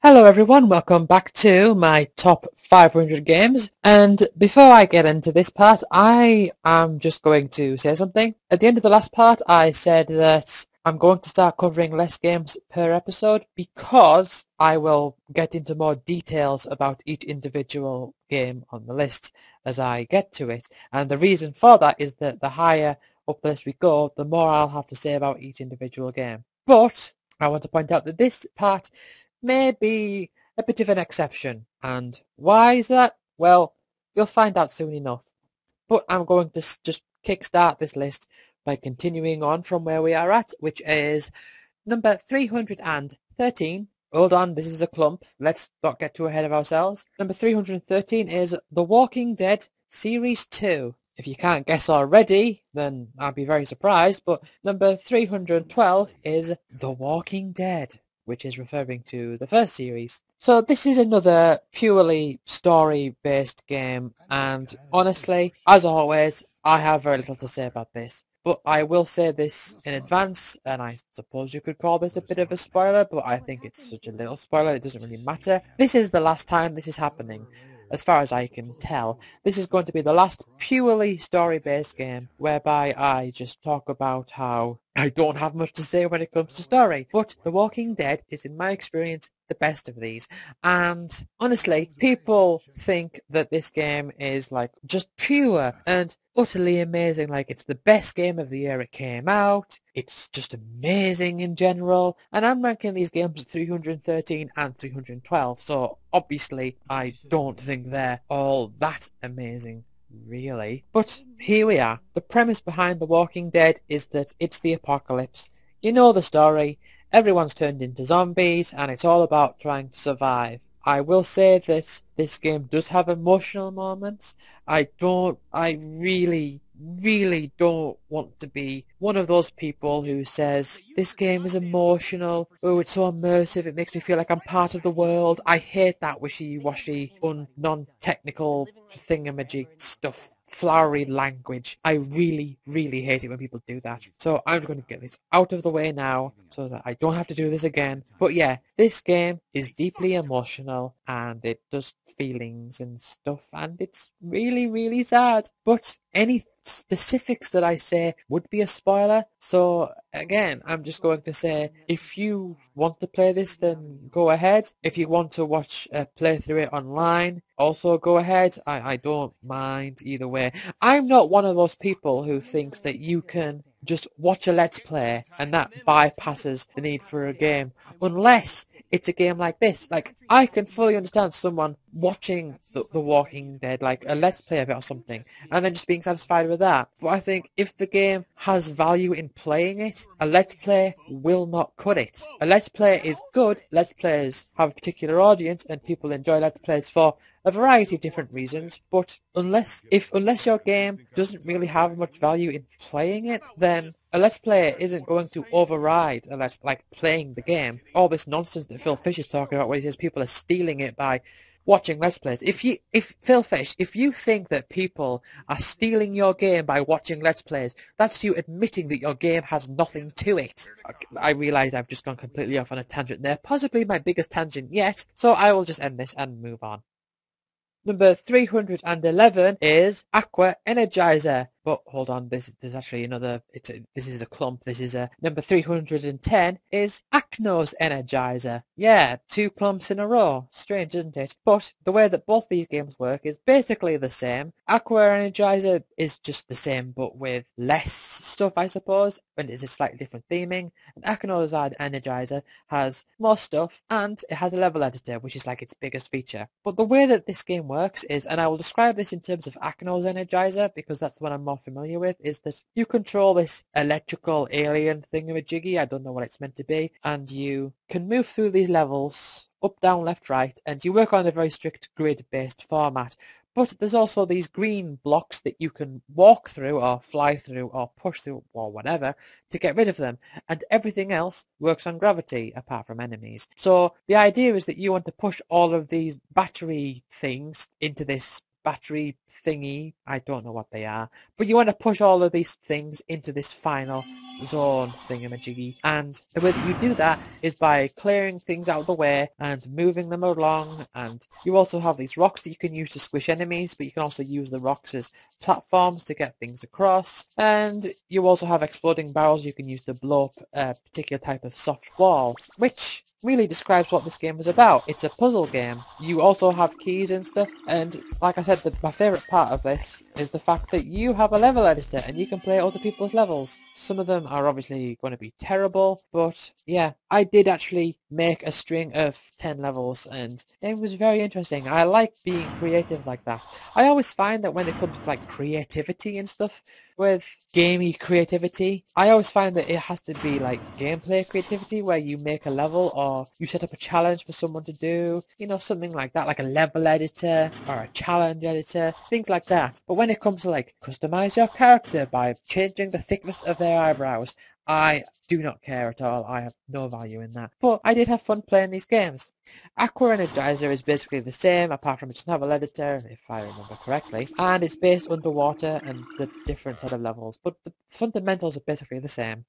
Hello everyone, welcome back to my top 500 games. And before I get into this part, I am just going to say something. At the end of the last part, I said that I'm going to start covering less games per episode because I will get into more details about each individual game on the list as I get to it. And the reason for that is that the higher up the list we go, the more I'll have to say about each individual game. But I want to point out that this part may be a bit of an exception. And why is that? Well, you'll find out soon enough. But I'm going to just kickstart this list by continuing on from where we are at, which is number 313. Hold on, this is a clump. Let's not get too ahead of ourselves. Number 313 is The Walking Dead Series 2. If you can't guess already, then I'll be very surprised, but number 312 is The Walking Dead, which is referring to the first series. So this is another purely story-based game, and honestly, as always, I have very little to say about this. But I will say this in advance, and I suppose you could call this a bit of a spoiler, but I think it's such a little spoiler, it doesn't really matter. This is the last time this is happening. As far as I can tell, this is going to be the last purely story-based game whereby I just talk about how I don't have much to say when it comes to story. But The Walking Dead is, in my experience, the best of these. And honestly, people think that this game is like just pure and utterly amazing. Like it's the best game of the year it came out. It's just amazing in general. And I'm ranking these games at 313 and 312. So obviously I don't think they're all that amazing, really. But here we are. The premise behind The Walking Dead is that it's the apocalypse. You know the story. Everyone's turned into zombies, and it's all about trying to survive. I will say that this game does have emotional moments. I really don't want to be one of those people who says, this game is emotional, oh, it's so immersive, it makes me feel like I'm part of the world. I hate that wishy-washy, non-technical thingamajig stuff. Flowery language. I really hate it when people do that. So I'm just going to get this out of the way now so that I don't have to do this again. But yeah, this game is deeply emotional and it does feelings and stuff and it's really sad. But any specifics that I say would be a spoiler. So again, I'm just going to say, if you want to play this, then go ahead. If you want to watch a playthrough it online, also go ahead. I don't mind either way. I'm not one of those people who thinks that you can just watch a Let's Play and that bypasses the need for a game, unless it's a game like this. Like, I can fully understand someone watching the Walking Dead, like a Let's Play of it or something, and then just being satisfied with that. But I think if the game has value in playing it, a Let's Play will not cut it. A Let's Play is good. Let's Players have a particular audience, and people enjoy Let's Plays for a variety of different reasons, but unless your game doesn't really have much value in playing it, then a Let's Play isn't going to override like playing the game. All this nonsense that Phil Fish is talking about, where he says people are stealing it by watching Let's Plays. If Phil Fish, if you think that people are stealing your game by watching Let's Plays, that's you admitting that your game has nothing to it. I realise I've just gone completely off on a tangent there, possibly my biggest tangent yet, so I will just end this and move on. Number 311 is Aqua Energizer. But hold on, there's actually another, this is a clump, this is a, number 310 is Acnos Energizer. Yeah, two clumps in a row. Strange, isn't it? But the way that both these games work is basically the same. Aqua Energizer is just the same, but with less stuff, I suppose, and it's a slightly different theming. And Acnos Energizer has more stuff, and it has a level editor, which is like its biggest feature. But the way that this game works is, and I will describe this in terms of Acnos Energizer, because that's the one I'm more familiar with, is that you control this electrical alien thingamajiggy, I don't know what it's meant to be, and you can move through these levels up, down, left, right, and you work on a very strict grid-based format. But there's also these green blocks that you can walk through or fly through or push through or whatever to get rid of them. And everything else works on gravity apart from enemies. So the idea is that you want to push all of these battery things into this battery thingy. I don't know what they are. But you want to push all of these things into this final zone thingamajiggy. And the way that you do that is by clearing things out of the way and moving them along. And you also have these rocks that you can use to squish enemies, but you can also use the rocks as platforms to get things across. And you also have exploding barrels you can use to blow up a particular type of soft wall, which really describes what this game is about. It's a puzzle game. You also have keys and stuff, and like I said, my favourite part of this is the fact that you have a level editor and you can play other people's levels. Some of them are obviously going to be terrible, but yeah, I did actually make a string of 10 levels and it was very interesting. I like being creative like that. I always find that when it comes to like creativity and stuff, with gamey creativity, I always find that it has to be like gameplay creativity where you make a level or you set up a challenge for someone to do, you know, something like that, like a level editor or a challenge editor, things like that. But when it comes to like customize your character by changing the thickness of their eyebrows, I do not care at all. I have no value in that. But I did have fun playing these games. Aqua Energizer is basically the same, apart from it doesn't have a editor, if I remember correctly. And it's based underwater and the different set of levels. But the fundamentals are basically the same.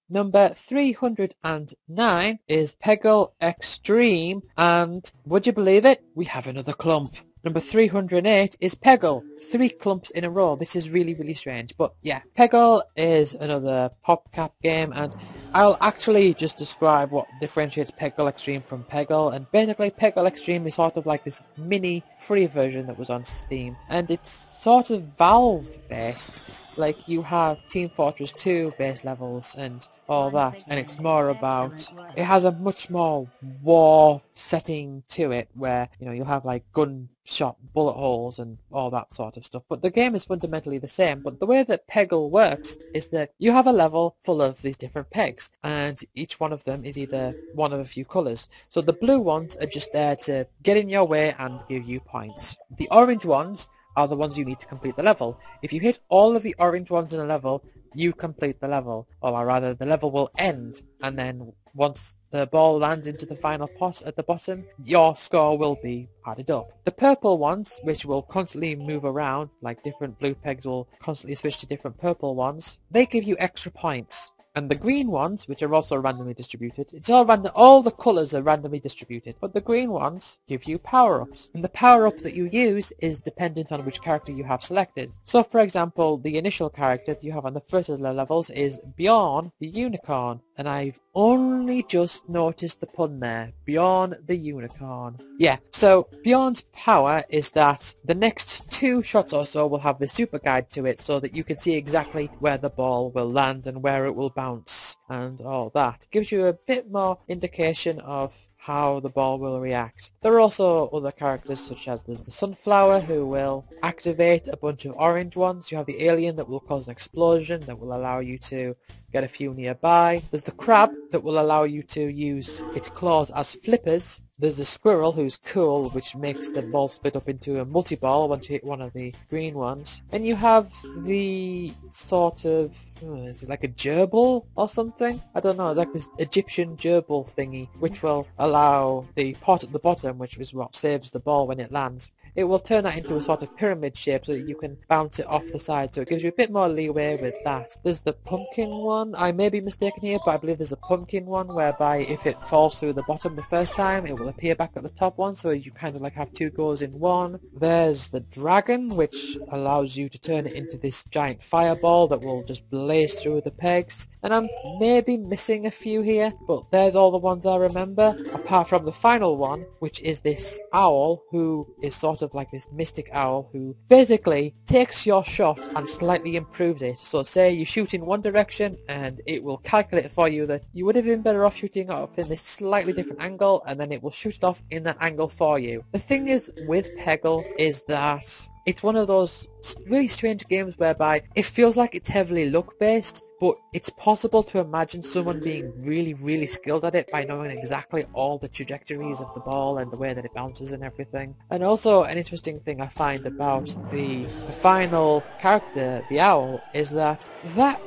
Number 309 is Peggle Extreme, and would you believe it? We have another clump. Number 308 is Peggle. 3 clumps in a row. This is really, really strange. But yeah, Peggle is another PopCap game, and I'll actually just describe what differentiates Peggle Extreme from Peggle. And basically, Peggle Extreme is sort of like this mini free version that was on Steam. And it's sort of Valve-based. Like, you have Team Fortress 2 base levels and all that, and it's more about, it has a much more war setting to it, where, you know, you'll have like gunshot bullet holes and all that sort of stuff, but the game is fundamentally the same. But the way that Peggle works is that you have a level full of these different pegs, and each one of them is either one of a few colours. So the blue ones are just there to get in your way and give you points. The orange ones are the ones you need to complete the level. If you hit all of the orange ones in a level, you complete the level, or rather the level will end, and then once the ball lands into the final pot at the bottom, your score will be added up. The purple ones, which will constantly move around, like different blue pegs will constantly switch to different purple ones, they give you extra points. And the green ones, which are also randomly distributed, it's all random, all the colours are randomly distributed, but the green ones give you power-ups. And the power-up that you use is dependent on which character you have selected. So for example, the initial character that you have on the first of the levels is Bjorn the Unicorn. And I've only just noticed the pun there. Bjorn the Unicorn. Yeah, so Bjorn's power is that the next 2 shots or so will have the super guide to it, so that you can see exactly where the ball will land and where it will bounce and all that. Gives you a bit more indication of how the ball will react. There are also other characters, such as there's the Sunflower, who will activate a bunch of orange ones. You have the Alien that will cause an explosion that will allow you to get a few nearby. There's the Crab that will allow you to use its claws as flippers. There's the Squirrel, who's cool, which makes the ball split up into a multi-ball once you hit one of the green ones. And you have the sort of, is it like a gerbil or something? I don't know, like this Egyptian gerbil thingy, which will allow the pot at the bottom, which is what saves the ball when it lands. It will turn that into a sort of pyramid shape so that you can bounce it off the side, so it gives you a bit more leeway with that. There's the pumpkin one. I may be mistaken here, but I believe there's a pumpkin one whereby if it falls through the bottom the first time, it will appear back at the top one, so you kind of like have 2 goes in one. There's the dragon, which allows you to turn it into this giant fireball that will just blaze through the pegs. And I'm maybe missing a few here, but they're all the ones I remember, apart from the final one, which is this owl, who is sort of like this mystic owl who basically takes your shot and slightly improves it. So say you shoot in one direction and it will calculate for you that you would have been better off shooting off in this slightly different angle, and then it will shoot it off in that angle for you. The thing is with Peggle is that it's one of those really strange games whereby it feels like it's heavily luck based, but it's possible to imagine someone being really, really skilled at it by knowing exactly all the trajectories of the ball and the way that it bounces and everything. And also, an interesting thing I find about the final character, the owl, is that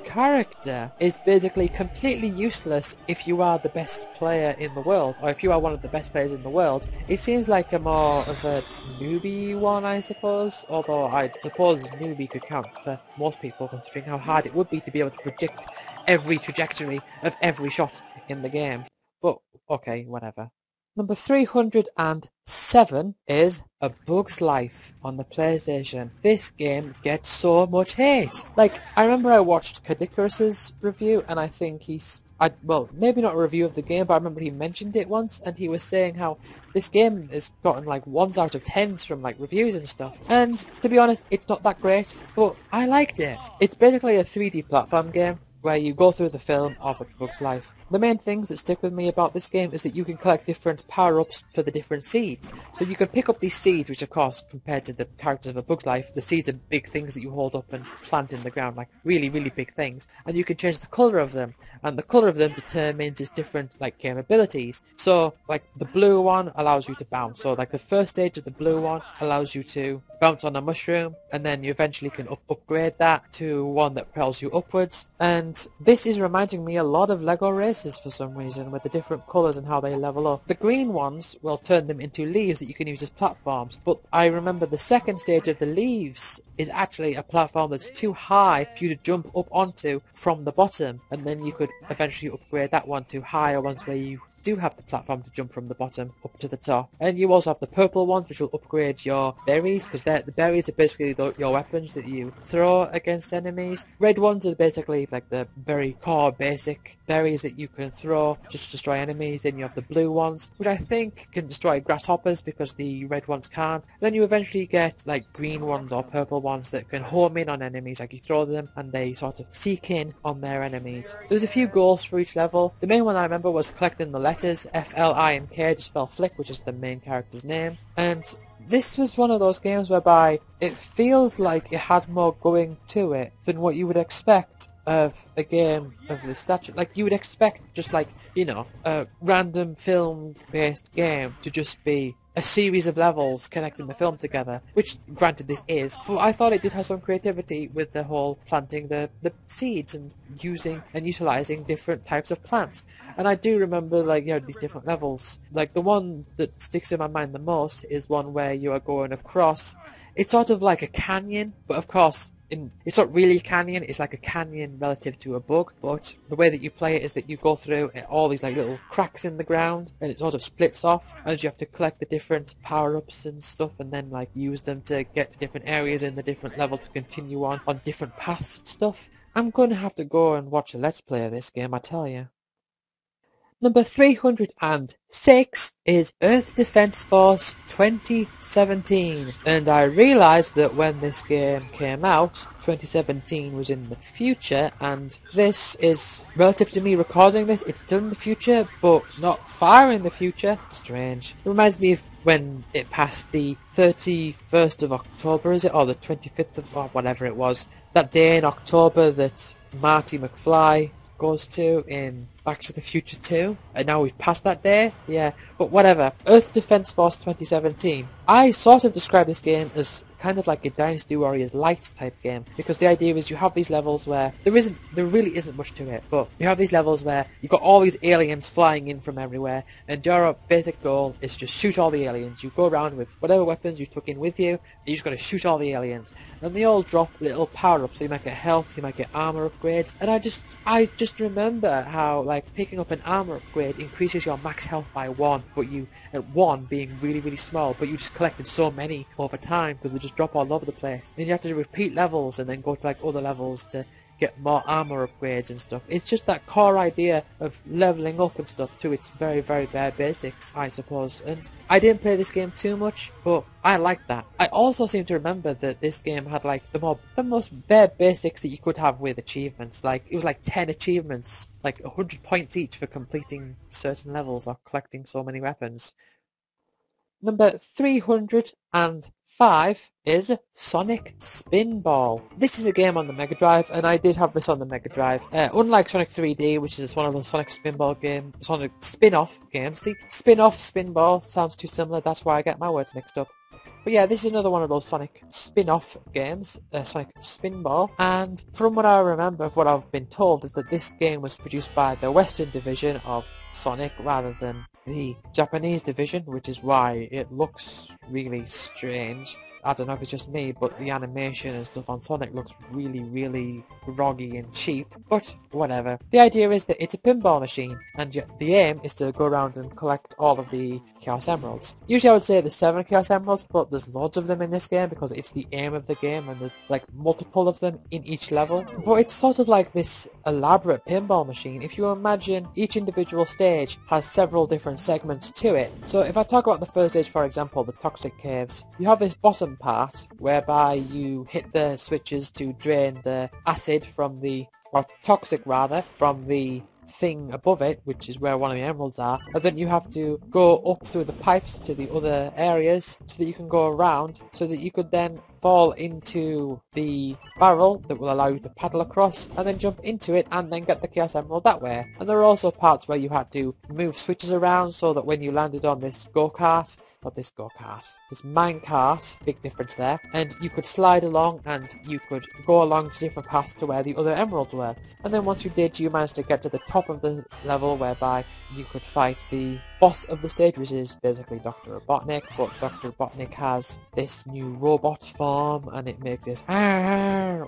character is basically completely useless if you are the best player in the world, or if you are one of the best players in the world. It seems like a more of a newbie one, I suppose, although I suppose newbie could count for most people considering how hard it would be to be able to predict every trajectory of every shot in the game. But okay, whatever. Number 307 is A Bug's Life on the PlayStation. This game gets so much hate. Like, I remember I watched Kadikarus's review, and I think well, maybe not a review of the game, but I remember he mentioned it once, and he was saying how this game has gotten like 1s out of 10s from like reviews and stuff. And to be honest, it's not that great, but I liked it. It's basically a 3D platform game where you go through the film of A Bug's Life. The main things that stick with me about this game is that you can collect different power-ups for the different seeds. So you can pick up these seeds, which of course, compared to the characters of A Bug's Life, the seeds are big things that you hold up and plant in the ground, like really, really big things. And you can change the colour of them, and the colour of them determines its different like game abilities. So like the blue one allows you to bounce. So like the first stage of the blue one allows you to bounce on a mushroom, and then you eventually can upgrade that to one that propels you upwards. And this is reminding me a lot of Lego races for some reason, with the different colours and how they level up. The green ones will turn them into leaves that you can use as platforms, but I remember the second stage of the leaves is actually a platform that's too high for you to jump up onto from the bottom, and then you could eventually upgrade that one to higher ones where you do have the platform to jump from the bottom up to the top. And you also have the purple ones, which will upgrade your berries, because the berries are basically your weapons that you throw against enemies. Red ones are basically like the very core basic berries that you can throw just to destroy enemies. Then you have the blue ones, which I think can destroy grasshoppers because the red ones can't. Then you eventually get like green ones or purple ones that can home in on enemies, like you throw them and they sort of seek in on their enemies. There's a few goals for each level. The main one I remember was collecting the letters F, L, I, and K to spell Flick, which is the main character's name. And this was one of those games whereby it feels like it had more going to it than what you would expect of a game of this stature. Like, you would expect just like, you know, a random film-based game to just be a series of levels connecting the film together, which granted this is, but I thought it did have some creativity with the whole planting the seeds and using and utilizing different types of plants. And I do remember, like, you know, these different levels. Like, the one that sticks in my mind the most is one where you are going across. It's sort of like a canyon, but of course it's not really a canyon, it's like a canyon relative to a bug, but the way that you play it is that you go through all these like little cracks in the ground, and it sort of splits off, and you have to collect the different power-ups and stuff, and then like use them to get to different areas in the different level to continue on different paths and stuff. I'm going to have to go and watch a Let's Play of this game, I tell you. Number 306 is Earth Defense Force 2017, and I realised that when this game came out, 2017 was in the future, and this is, relative to me recording this, it's still in the future, but not far in the future. Strange. It reminds me of when it passed the 31st of October, is it, or the 25th of, or whatever it was, that day in October that Marty McFly goes to in Back to the Future 2, and now we've passed that day. Yeah, but whatever. Earth Defense Force 2017. I sort of describe this game as kind of like a Dynasty Warriors Light type game, because the idea is you have these levels where there really isn't much to it, but you have these levels where you've got all these aliens flying in from everywhere, and your basic goal is just shoot all the aliens. You go around with whatever weapons you took in with you, and you just got to shoot all the aliens, and they all drop little power-ups. So you might get health, you might get armor upgrades, and I just remember how like picking up an armor upgrade increases your max health by 1, but you at 1 being really, really small, but you just collected so many over time because they just drop all over the place. And you have to repeat levels and then go to like other levels to get more armor upgrades and stuff. It's just that core idea of leveling up and stuff to its very, very bare basics, I suppose. And I didn't play this game too much, but I liked that. I also seem to remember that this game had like the most bare basics that you could have with achievements. Like, it was like 10 achievements, like 100 points each for completing certain levels or collecting so many weapons. Number 305 is Sonic Spinball. This is a game on the Mega Drive, and I did have this on the Mega Drive. Unlike Sonic 3D, which is one of the Sonic Spinball game, Sonic spin-off games. See, spin-off, spinball sounds too similar. That's why I get my words mixed up. But yeah, this is another one of those Sonic spin-off games, Sonic Spinball, and from what I remember, of what I've been told, is that this game was produced by the Western division of Sonic rather than the Japanese division, which is why it looks really strange. I don't know if it's just me, but the animation and stuff on Sonic looks really, really groggy and cheap, but whatever. The idea is that it's a pinball machine, and the aim is to go around and collect all of the Chaos Emeralds. Usually I would say there's 7 Chaos Emeralds, but there's loads of them in this game because it's the aim of the game, and there's like multiple of them in each level. But it's sort of like this elaborate pinball machine. If you imagine each individual stage has several different segments to it. So if I talk about the first stage, for example, the Toxic Caves, you have this bottom part whereby you hit the switches to drain the acid from the, or toxic rather, from the thing above it, which is where one of the emeralds are, and then you have to go up through the pipes to the other areas so that you can go around, so that you could then fall into the barrel that will allow you to paddle across, and then jump into it and then get the Chaos Emerald that way. And there are also parts where you had to move switches around so that when you landed on this go-kart, this minecart, big difference there, and you could slide along and you could go along to different paths to where the other emeralds were. And then once you did, you managed to get to the top of the level whereby you could fight the boss of the stage, which is basically Dr. Robotnik, but Dr. Robotnik has this new robot form and it makes this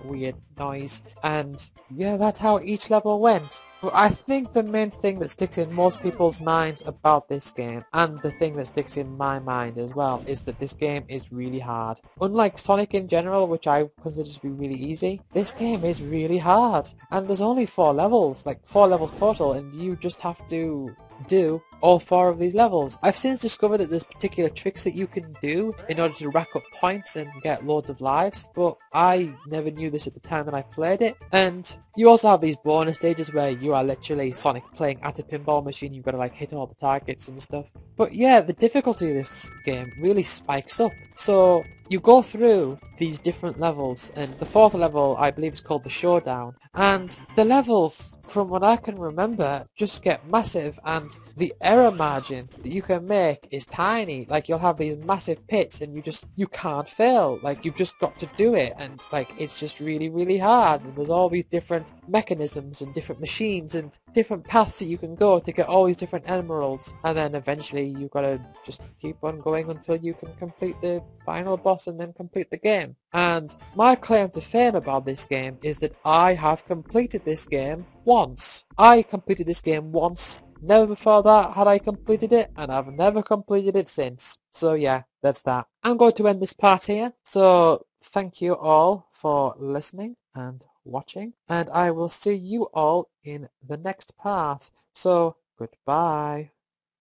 weird noise, and yeah, that's how each level went. But I think the main thing that sticks in most people's minds about this game, and the thing that sticks in my mind as well, is that this game is really hard. Unlike Sonic in general, which I consider to be really easy, this game is really hard. And there's only 4 levels, like 4 levels total, and you just have to do all 4 of these levels. I've since discovered that there's particular tricks that you can do in order to rack up points and get loads of lives, but I never knew this at the time that I played it. And you also have these bonus stages where you are literally Sonic playing at a pinball machine. You've got to like hit all the targets and stuff. But yeah, the difficulty of this game really spikes up. So you go through these different levels, and the 4th level I believe is called the Showdown, and the levels, from what I can remember, just get massive, and the error margin that you can make is tiny. Like, you'll have these massive pits and you can't fail. Like, you've just got to do it, and like, it's just really, really hard. And there's all these different mechanisms and different machines and different paths that you can go to get all these different emeralds, and then eventually you've got to just keep on going until you can complete the final boss and then complete the game. And my claim to fame about this game is that I have completed this game once. I completed this game once. Never before that had I completed it, and I've never completed it since. So yeah, that's that. I'm going to end this part here. So thank you all for listening and watching, and I will see you all in the next part. So goodbye.